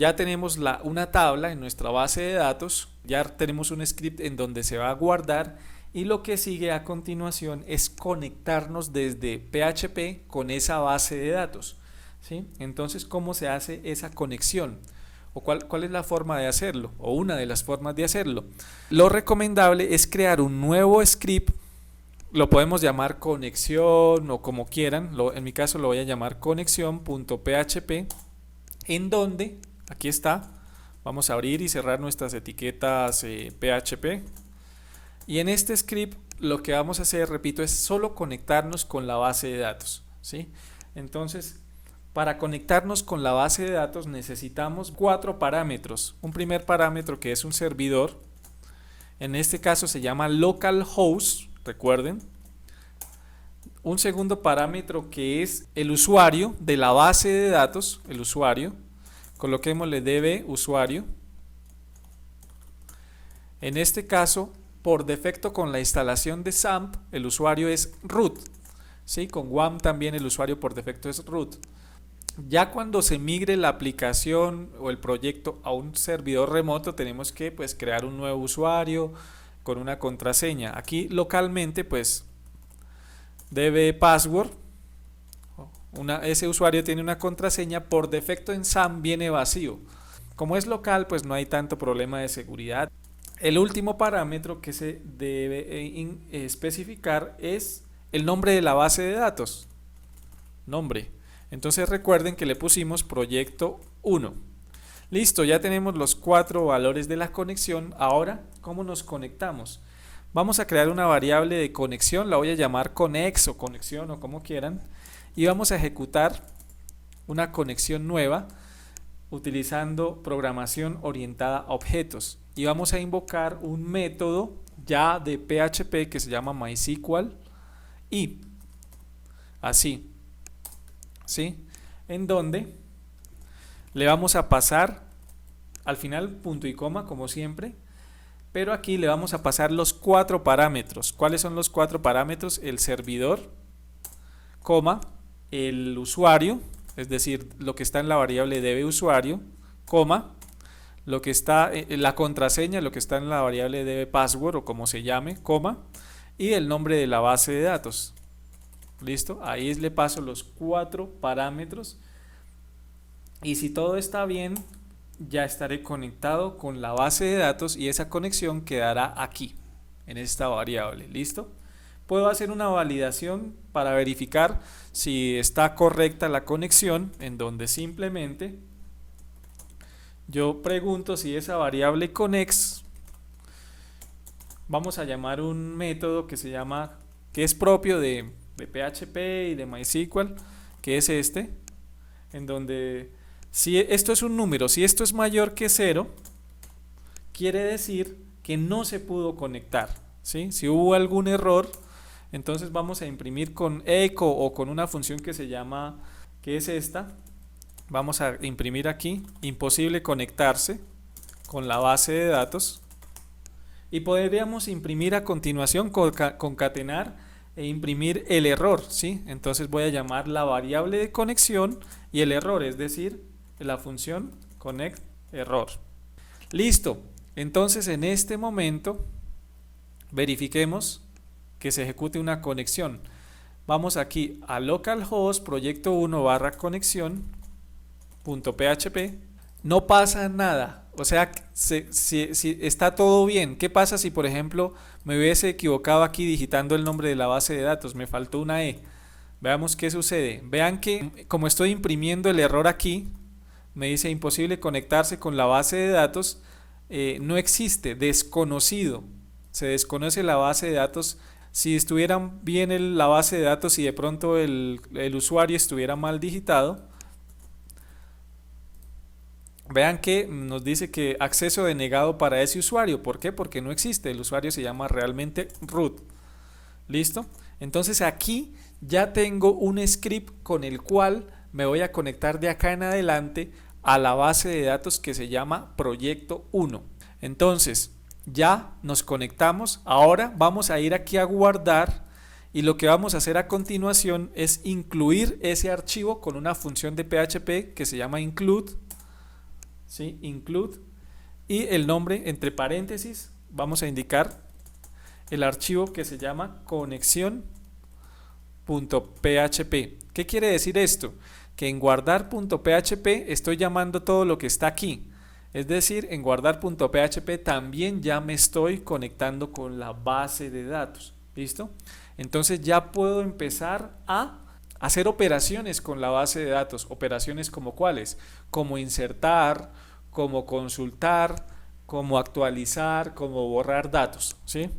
ya tenemos una tabla en nuestra base de datos, ya tenemos un script en donde se va a guardar y lo que sigue a continuación es conectarnos desde PHP con esa base de datos, ¿sí? Entonces, ¿cómo se hace esa conexión? ¿O cuál es la forma de hacerlo? O una de las formas de hacerlo. Lo recomendable es crear un nuevo script, lo podemos llamar conexión o como quieran, en mi caso lo voy a llamar conexión.php, en donde, aquí está, vamos a abrir y cerrar nuestras etiquetas PHP. Y en este script lo que vamos a hacer, repito, es solo conectarnos con la base de datos, ¿sí? Entonces, para conectarnos con la base de datos necesitamos 4 parámetros. Un primer parámetro que es un servidor, en este caso se llama localhost, recuerden. Un segundo parámetro que es el usuario de la base de datos, el usuario, coloquémosle db usuario. En este caso, por defecto con la instalación de XAMPP, el usuario es root, ¿sí? Con WAMP también el usuario por defecto es root. Ya cuando se migre la aplicación o el proyecto a un servidor remoto, tenemos que pues crear un nuevo usuario con una contraseña. Aquí localmente pues db password, ese usuario tiene una contraseña, por defecto en XAMPP viene vacío. Como es local pues no hay tanto problema de seguridad. El último parámetro que se debe especificar es el nombre de la base de datos. Nombre. Entonces recuerden que le pusimos proyecto 1. Listo, ya tenemos los 4 valores de la conexión. Ahora, ¿cómo nos conectamos? Vamos a crear una variable de conexión, la voy a llamar conex o conexión o como quieran. Y vamos a ejecutar una conexión nueva utilizando programación orientada a objetos. Y vamos a invocar un método ya de PHP que se llama MySQL y así. ¿Sí? En donde le vamos a pasar al final punto y coma como siempre, pero aquí le vamos a pasar los 4 parámetros. ¿Cuáles son los 4 parámetros? El servidor, coma, el usuario, es decir, lo que está en la variable db usuario, coma, lo que está la contraseña, lo que está en la variable db password o como se llame, coma, y el nombre de la base de datos. Listo, ahí le paso los 4 parámetros y si todo está bien ya estaré conectado con la base de datos y esa conexión quedará aquí en esta variable. Listo, puedo hacer una validación para verificar si está correcta la conexión, en donde simplemente yo pregunto si esa variable conex, vamos a llamar un método que se llama, que es propio de PHP y de MySQL, que es este, en donde si esto es un número, si esto es mayor que 0, quiere decir que no se pudo conectar, ¿sí? Si hubo algún error, entonces vamos a imprimir con echo o con una función que se llama, que es esta, vamos a imprimir aquí, imposible conectarse con la base de datos, y podríamos imprimir a continuación, concatenar e imprimir el error, ¿sí? Entonces voy a llamar la variable de conexión y el error, es decir, la función connect error. Listo, entonces en este momento verifiquemos que se ejecute una conexión. Vamos aquí a localhost proyecto 1 barra conexión .php, no pasa nada, o sea, si está todo bien. ¿Qué pasa si por ejemplo me hubiese equivocado aquí digitando el nombre de la base de datos? Me faltó una E. Veamos qué sucede. Vean que como estoy imprimiendo el error aquí, me dice imposible conectarse con la base de datos, no existe, desconocido, se desconoce la base de datos. Si estuviera bien la base de datos y de pronto el usuario estuviera mal digitado, vean que nos dice que acceso denegado para ese usuario. ¿Por qué? Porque no existe, el usuario se llama realmente root. ¿Listo? Entonces aquí ya tengo un script con el cual me voy a conectar de acá en adelante a la base de datos que se llama proyecto 1. Entonces ya nos conectamos, ahora vamos a ir aquí a guardar y lo que vamos a hacer a continuación es incluir ese archivo con una función de PHP que se llama include, ¿sí? Include, y el nombre entre paréntesis, vamos a indicar el archivo que se llama conexión.php. ¿Qué quiere decir esto? Que en guardar.php estoy llamando todo lo que está aquí. Es decir, en guardar.php también ya me estoy conectando con la base de datos. ¿Listo? Entonces ya puedo empezar a hacer operaciones con la base de datos. Operaciones como cuáles, como insertar, como consultar, como actualizar, como borrar datos, ¿sí?